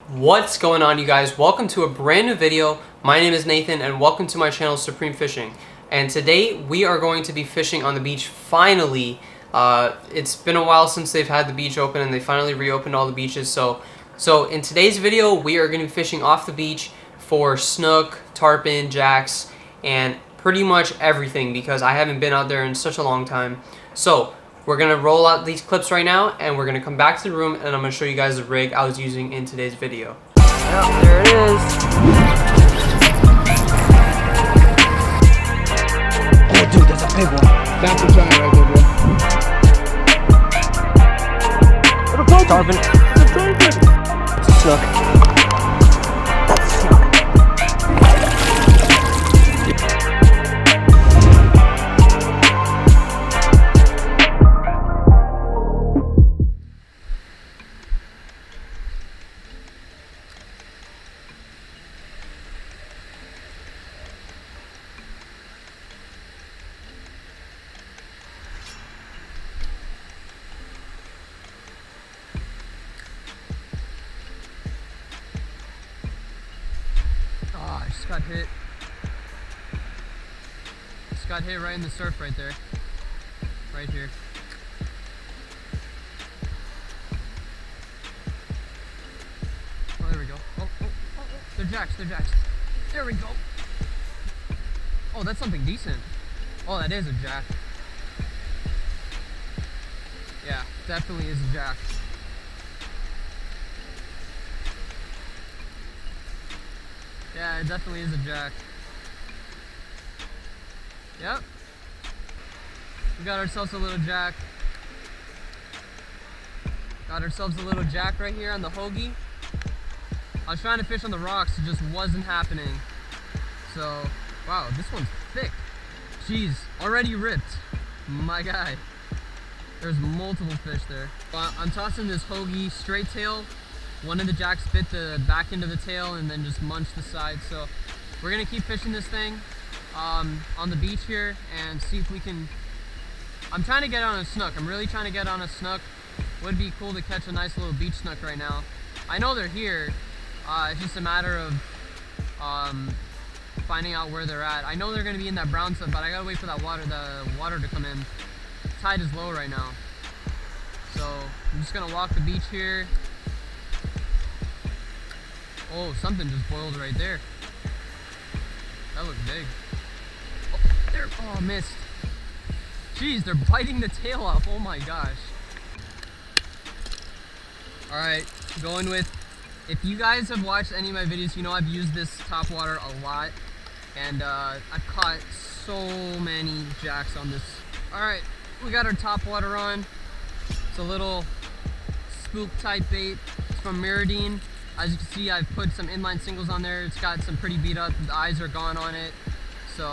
What's going on, you guys? Welcome to a brand new video. My name is Nathan and welcome to my channel Supreme Fishing. And today we are going to be fishing on the beach finally. It's been a while since they've had the beach open and they finally reopened all the beaches. So in today's video we are going to be fishing off the beach for snook, tarpon, jacks, and pretty much everything because I haven't been out there in such a long time. So we're going to roll out these clips right now and we're going to come back to the room and I'm going to show you guys the rig I was using in today's video. Yep, there it is. Oh, dude, that's a big one. That's a giant right there, bro. Tarpon. It's a snook. I just got hit. Just got hit right in the surf right there. Right here. Oh, there we go. Oh. They're jacks, There we go. Oh, that's something decent. Oh, that is a jack. Yeah, definitely is a jack. Yeah, it definitely is a jack. Yep. We got ourselves a little jack. Got ourselves a little jack right here on the hoagie. I was trying to fish on the rocks, it just wasn't happening. So, wow, this one's thick. Jeez, already ripped. My guy. There's multiple fish there. I'm tossing this hoagie straight tail. One of the jacks bit the back end of the tail and then just munched the side. So we're gonna keep fishing this thing on the beach here and see if we can. I'm trying to get on a snook. I'm really trying to get on a snook. Would be cool to catch a nice little beach snook right now. I know they're here. It's just a matter of finding out where they're at. I know they're gonna be in that brown stuff, but I gotta wait for that water to come in. Tide is low right now, so I'm just gonna walk the beach here. Oh, something just boiled right there. That looked big. Oh, there. Oh, missed. Jeez, they're biting the tail off. Oh my gosh. Alright, going with, if you guys have watched any of my videos, you know I've used this top water a lot. And I've caught so many jacks on this. Alright, we got our top water on. It's a little spook type bait. It's from Miradine. As you can see, I've put some inline singles on there. It's got some pretty beat up, the eyes are gone on it. So,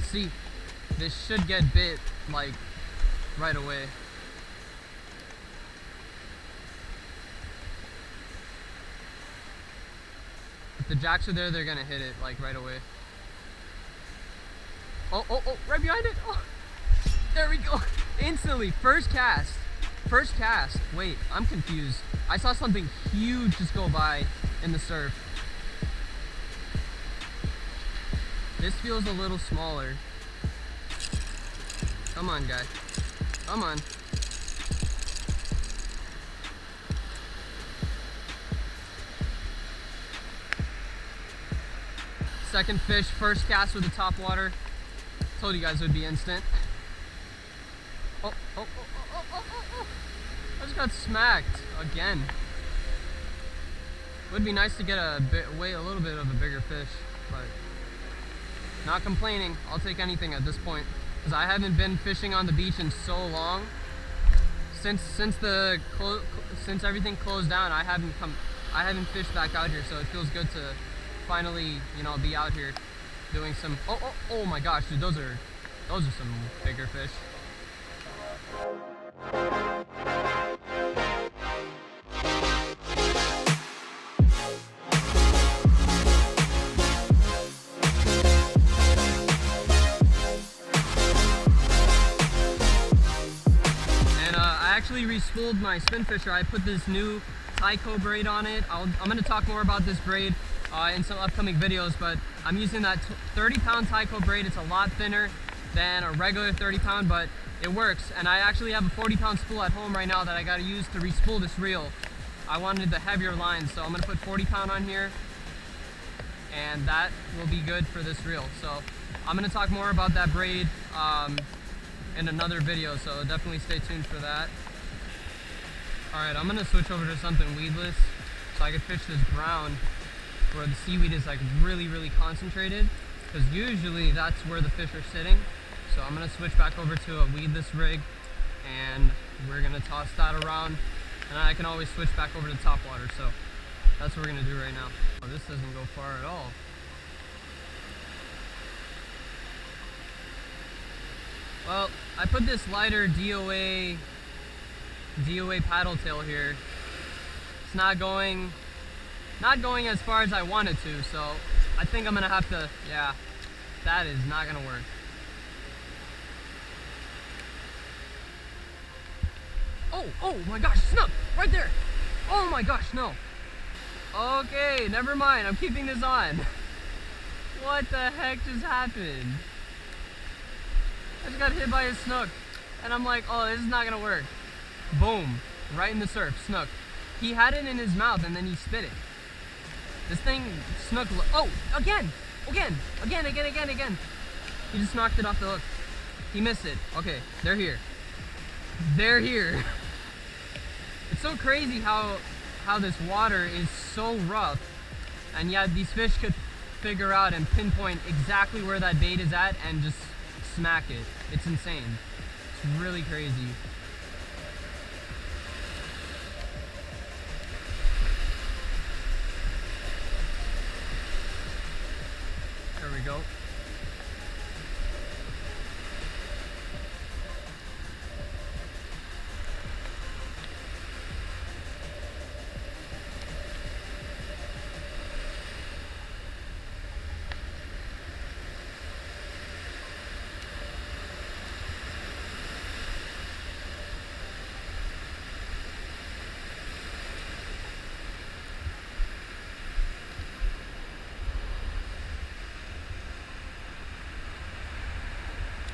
see, this should get bit, like, right away. If the jacks are there, they're gonna hit it, like, right away. Oh, right behind it. Oh, there we go. Instantly, first cast. Wait, I'm confused. I saw something huge just go by in the surf. This feels a little smaller. Come on, guy. Come on. Second fish, first cast with the top water. Told you guys it would be instant. Oh. I just got smacked again. Would be nice to get a little bit of a bigger fish, but not complaining. I'll take anything at this point because I haven't been fishing on the beach in so long. Since everything closed down, I haven't fished back out here, so it feels good to finally, you know, be out here doing some. Oh my gosh, dude, those are some bigger fish. re-spooled my spin fisher. I put this new Tyco braid on it. I'm going to talk more about this braid in some upcoming videos, but I'm using that 30-pound Tyco braid. It's a lot thinner than a regular 30-pound, but it works. And I actually have a 40-pound spool at home right now that I got to use to re-spool this reel. I wanted the heavier line, so I'm going to put 40-pound on here, and that will be good for this reel. So I'm going to talk more about that braid in another video, so definitely stay tuned for that. Alright, I'm going to switch over to something weedless so I can fish this brown where the seaweed is like really concentrated, because usually that's where the fish are sitting. So I'm going to switch back over to a weedless rig, and we're going to toss that around, and I can always switch back over to top water. So that's what we're going to do right now. Oh, this doesn't go far at all. Well, I put this lighter DOA paddle tail here. It's not going as far as I want it to, so I think I'm gonna have to, yeah, that is not gonna work. Oh my gosh, Snook, right there. Oh my gosh, no. Okay, never mind, I'm keeping this on. What the heck just happened? I just got hit by a Snook, and I'm like, oh, this is not gonna work. Boom, right in the surf, Snook. He had it in his mouth and then he spit it. This thing, Snook, oh, again. He just knocked it off the hook. He missed it. Okay, they're here. It's so crazy how this water is so rough, and yet these fish could figure out and pinpoint exactly where that bait is at and just smack it. It's insane. It's really crazy. There we go.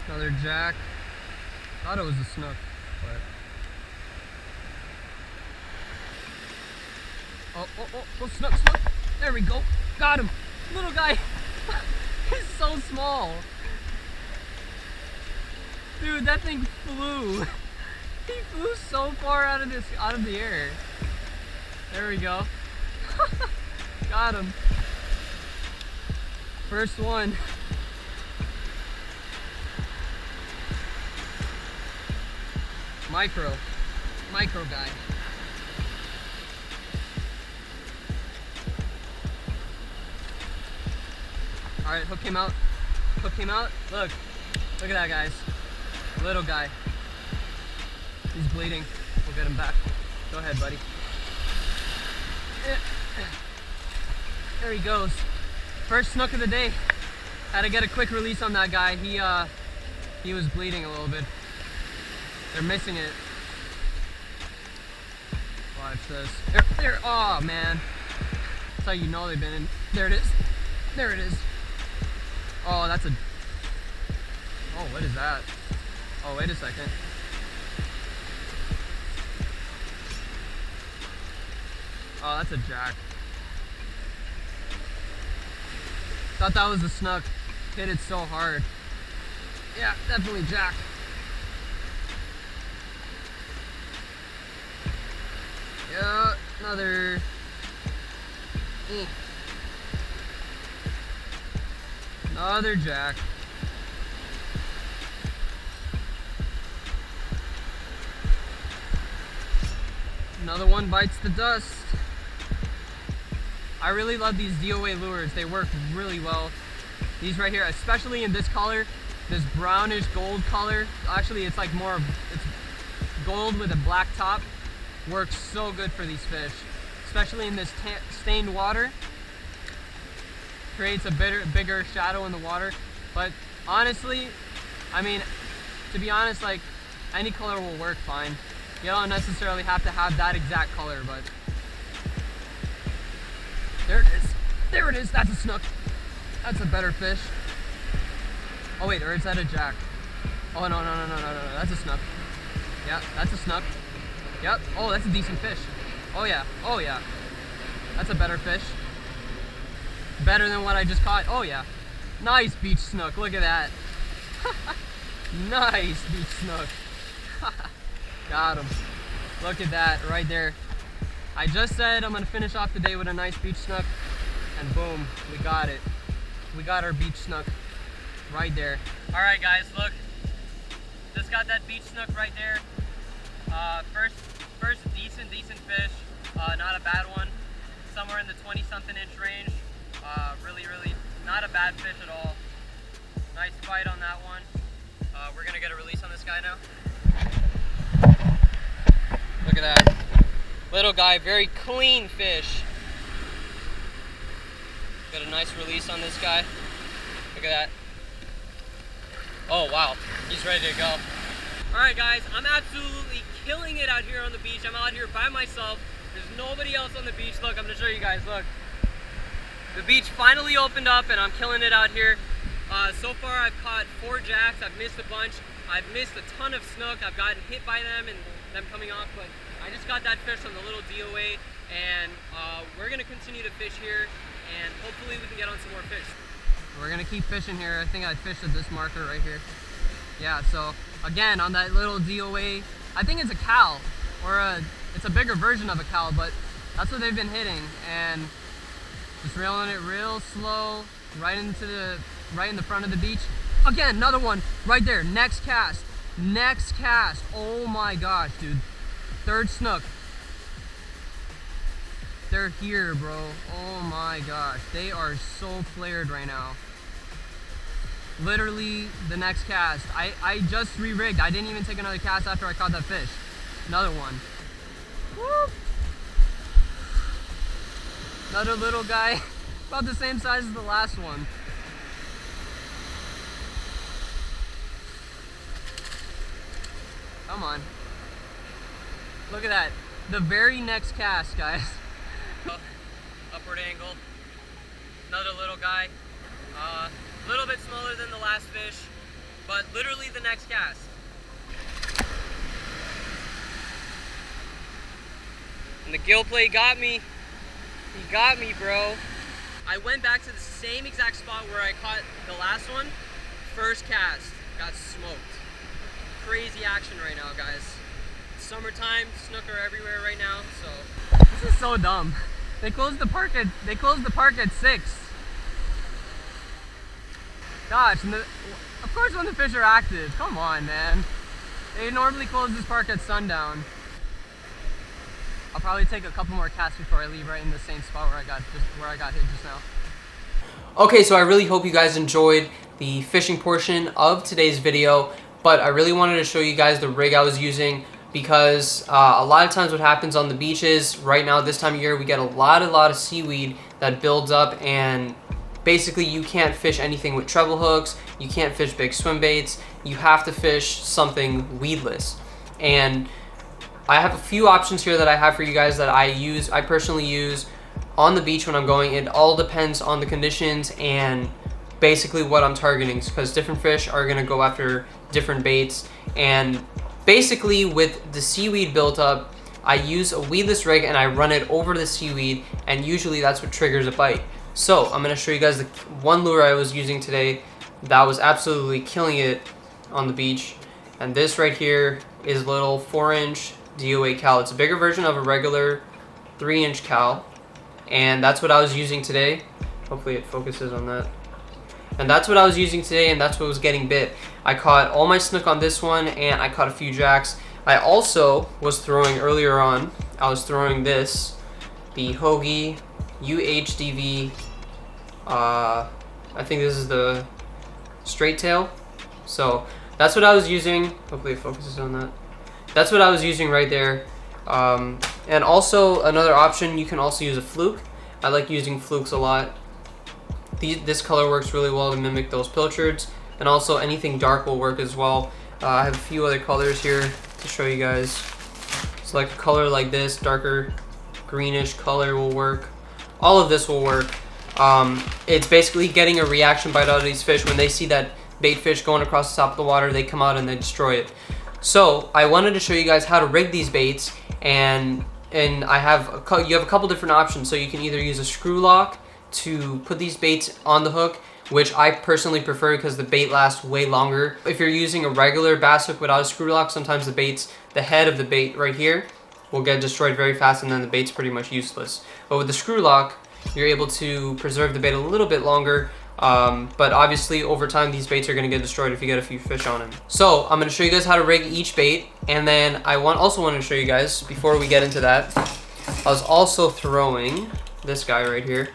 Another jack. Thought it was a Snook, but oh, Snook. There we go. Got him. Little guy. He's so small. Dude, that thing flew. He flew so far out of the air. There we go. Got him. First one. Micro guy. Alright, hook him out. Look at that, guys. Little guy. He's bleeding. We'll get him back. Go ahead, buddy. There he goes. First Snook of the day. Had to get a quick release on that guy. He was bleeding a little bit. They're missing it. Watch this. There. Oh man. That's how you know they've been in. There it is. Oh, that's a. Oh, what is that? Oh, wait a second. Oh, that's a jack. Thought that was a Snook. Hit it so hard. Yeah, definitely jack. Yeah, another. Another jack. Another one bites the dust. I really love these DOA lures. They work really well. These right here, especially in this color, this brownish gold color. Actually, it's like it's gold with a black top. Works so good for these fish, especially in this stained water. Creates a bigger shadow in the water. But honestly, I mean, to be honest, like any color will work fine. You don't necessarily have to have that exact color, but there it is. There it is. That's a snook. That's a better fish. Oh wait, or is that a jack? Oh no. That's a snook. Yeah, that's a snook. Yep. Oh, that's a decent fish. Oh yeah. Oh yeah. That's a better fish. Better than what I just caught. Oh yeah. Nice beach snook. Look at that. Nice beach snook. Got him. Look at that right there. I just said I'm gonna finish off the day with a nice beach snook, and boom, we got it. We got our beach snook right there. All right, guys, look. Just got that beach snook right there. First decent fish. Not a bad one. Somewhere in the 20-something inch range. Really not a bad fish at all. Nice fight on that one. We're gonna get a release on this guy now. Look at that. Little guy, very clean fish. Got a nice release on this guy. Look at that. Oh wow, he's ready to go. Alright guys, I'm absolutely killing it out here on the beach. I'm out here by myself. There's nobody else on the beach. Look, I'm gonna show you guys, look. The beach finally opened up and I'm killing it out here. So far I've caught 4 jacks, I've missed a bunch. I've missed a ton of snook. I've gotten hit by them and them coming off, but I just got that fish on the little DOA, and we're gonna continue to fish here and hopefully we can get on some more fish. We're gonna keep fishing here. I think I fished at this marker right here. Yeah, so again, on that little DOA, I think it's a cow, or it's a bigger version of a cow, but that's what they've been hitting, and just reeling it real slow, right in the front of the beach. Again, another one right there. Next cast. Oh my gosh, dude. 3rd snook. They're here, bro. Oh my gosh. They are so flared right now. Literally the next cast. I just re-rigged. I didn't even take another cast after I caught that fish. Another one. Woo! Another little guy. About the same size as the last one. Come on. Look at that. The very next cast, guys. Upward angle. Another little guy. A little bit smaller than the last fish, but literally the next cast. And the gill plate got me. He got me, bro. I went back to the same exact spot where I caught the last one. First cast. Got smoked. Crazy action right now, guys. Summertime, snook are everywhere right now, so this is so dumb. They closed the park at 6. Gosh, and of course when the fish are active. Come on, man. They normally close this park at sundown. I'll probably take a couple more casts before I leave, right in the same spot where I got hit just now. Okay, so I really hope you guys enjoyed the fishing portion of today's video, but I really wanted to show you guys the rig I was using, because a lot of times what happens on the beaches right now this time of year, we get a lot of seaweed that builds up, and basically you can't fish anything with treble hooks, you can't fish big swim baits, you have to fish something weedless. And I have a few options here that I have for you guys that I personally use on the beach when I'm going. It all depends on the conditions and basically what I'm targeting, because different fish are gonna go after different baits. And basically with the seaweed built up, I use a weedless rig and I run it over the seaweed, and usually that's what triggers a bite. So I'm gonna show you guys the one lure I was using today that was absolutely killing it on the beach. And this right here is a little 4-inch DOA cal. It's a bigger version of a regular 3-inch cal, and that's what I was using today. Hopefully it focuses on that. And that's what I was using today, and that's what was getting bit. I caught all my snook on this one, and I caught a few jacks. I also was throwing earlier on, I was throwing this, the Hoagie UHDV, I think this is the straight tail. So that's what I was using. Hopefully it focuses on that. That's what I was using right there. And also another option, you can also use a fluke. I like using flukes a lot. This color works really well to mimic those pilchards, and also anything dark will work as well. I have a few other colors here to show you guys. So like a color like this, darker greenish color will work. All of this will work. It's basically getting a reaction bite out of these fish. When they see that bait fish going across the top of the water, they come out and they destroy it. So I wanted to show you guys how to rig these baits, and I have you have a couple different options. So you can either use a screw lock to put these baits on the hook, which I personally prefer because the bait lasts way longer. If you're using a regular bass hook without a screw lock, sometimes the head of the bait right here will get destroyed very fast, and then the bait's pretty much useless. But with the screw lock, you're able to preserve the bait a little bit longer, but obviously over time these baits are going to get destroyed if you get a few fish on them. So I'm going to show you guys how to rig each bait, and then I also want to show you guys, before we get into that, I was also throwing this guy right here.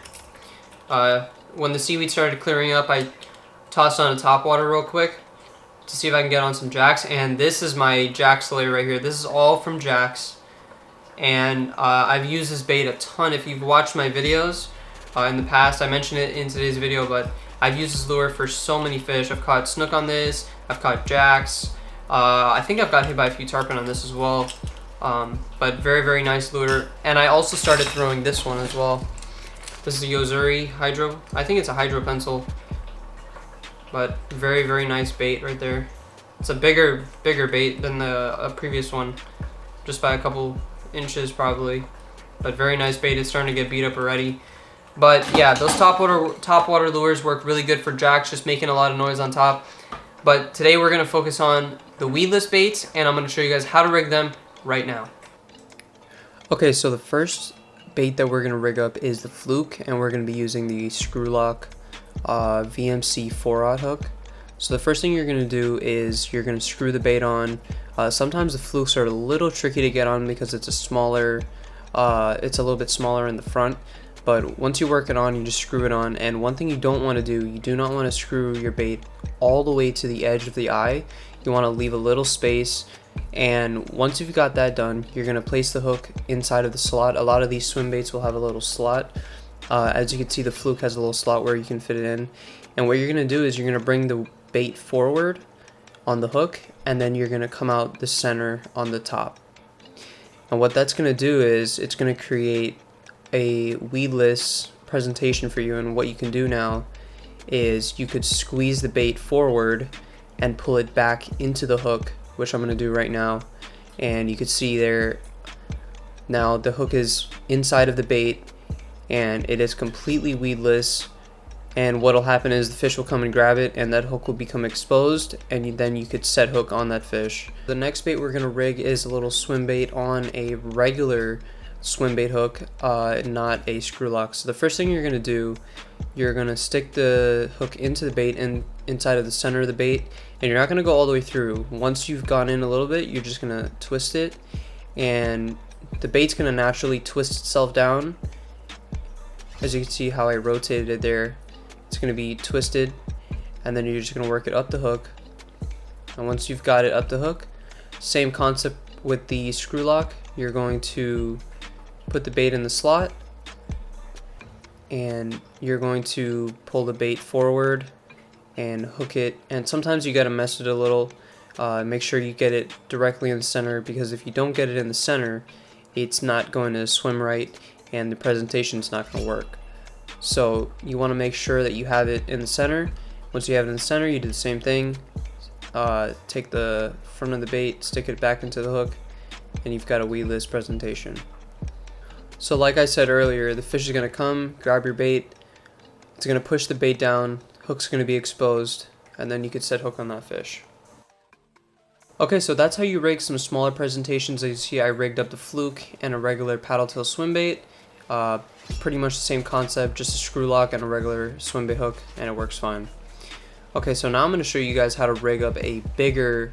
When the seaweed started clearing up, I tossed on a top water real quick to see if I can get on some jacks, and this is my jack slayer right here. This is all from jacks. And I've used this bait a ton. If you've watched my videos in the past, I mentioned it in today's video, but I've used this lure for so many fish. I've caught snook on this, I've caught jacks, I think I've got hit by a few tarpon on this as well, but very, very nice lure. And I also started throwing this one as well. This is a Yozuri Hydro. I think it's a Hydro pencil, but very, very nice bait right there. It's a bigger bait than the previous one, just by a couple inches probably, but very nice bait. It's starting to get beat up already, but yeah, those top water lures work really good for jacks, just making a lot of noise on top. But today we're going to focus on the weedless baits, and I'm going to show you guys how to rig them right now. Okay, so the first bait that we're going to rig up is the fluke, and we're going to be using the screw lock VMC 4-aught hook. So the first thing you're going to do is you're going to screw the bait on. Sometimes the flukes are a little tricky to get on because it's a little bit smaller in the front, but once you work it on, you just screw it on. And one thing you don't want to do, you do not want to screw your bait all the way to the edge of the eye. You want to leave a little space, and once you've got that done, you're going to place the hook inside of the slot. A lot of these swim baits will have a little slot. As you can see, the fluke has a little slot where you can fit it in, and what you're going to do is you're going to bring the bait forward on the hook, and then you're going to come out the center on the top. And what that's going to do is it's going to create a weedless presentation for you. And what you can do now is you could squeeze the bait forward and pull it back into the hook, which I'm going to do right now. And you can see there now the hook is inside of the bait and it is completely weedless. And what'll happen is the fish will come and grab it, and that hook will become exposed, and then you could set hook on that fish. The next bait we're going to rig is a little swim bait on a regular swim bait hook, not a screw lock. So the first thing you're going to do, you're going to stick the hook into the bait and inside of the center of the bait, and you're not going to go all the way through. Once you've gone in a little bit, you're just going to twist it, and the bait's going to naturally twist itself down. As you can see how I rotated it there, it's going to be twisted, and then you're just going to work it up the hook. And once you've got it up the hook, same concept with the screw lock. You're going to put the bait in the slot, and you're going to pull the bait forward and hook it. And sometimes you got to mess it a little. Make sure you get it directly in the center, because if you don't get it in the center, it's not going to swim right, and the presentation's not going to work. So you want to make sure that you have it in the center. Once you have it in the center, you do the same thing. Take the front of the bait, stick it back into the hook, and you've got a weedless presentation. So like I said earlier, the fish is going to come, grab your bait, it's going to push the bait down, hook's going to be exposed, and then you could set hook on that fish. Okay, so that's how you rig some smaller presentations. As you see, I rigged up the fluke and a regular paddle tail swim bait. Pretty much the same concept, just a screw lock and a regular swim bait hook, and it works fine. Okay, so now I'm going to show you guys how to rig up a bigger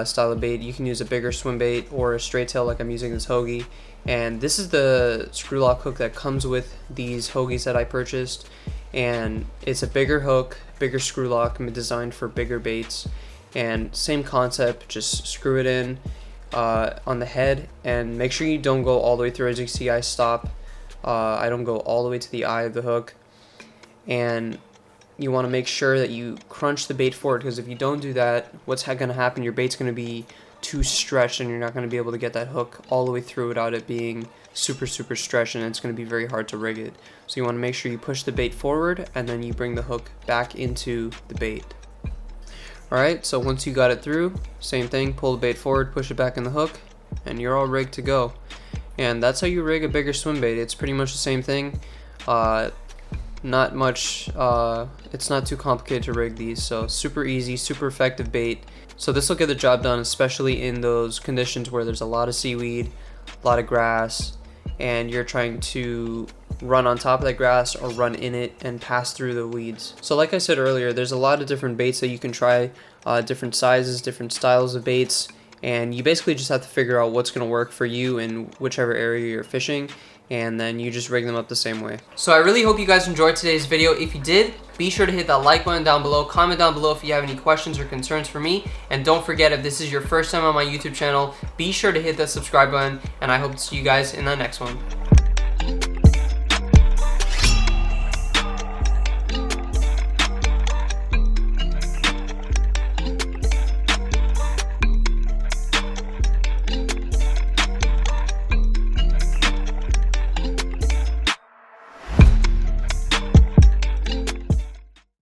style of bait. You can use a bigger swim bait or a straight tail like I'm using this hoagie. And this is the screw lock hook that comes with these hoagies that I purchased. And it's a bigger hook, bigger screw lock, designed for bigger baits. And same concept, just screw it in on the head, and make sure you don't go all the way through. As you can see, I stop. I don't go all the way to the eye of the hook. And you want to make sure that you crunch the bait forward, because if you don't do that, what's going to happen, your bait's going to be too stretched, and you're not going to be able to get that hook all the way through without it being super stretched, and it's going to be very hard to rig it. So you want to make sure you push the bait forward and then you bring the hook back into the bait. Alright, so once you got it through, same thing, pull the bait forward, push it back in the hook, and you're all rigged to go. And that's how you rig a bigger swim bait. It's pretty much the same thing. Not much, it's not too complicated to rig these, so super easy, super effective bait. So this will get the job done, especially in those conditions where there's a lot of seaweed, a lot of grass, and you're trying to run on top of that grass or run in it and pass through the weeds. So like I said earlier, there's a lot of different baits that you can try, different sizes, different styles of baits, and you basically just have to figure out what's going to work for you in whichever area you're fishing, and then you just rig them up the same way. So I really hope you guys enjoyed today's video. If you did, be sure to hit that like button down below, comment down below if you have any questions or concerns for me, and don't forget, if this is your first time on my YouTube channel, be sure to hit that subscribe button, and I hope to see you guys in the next one.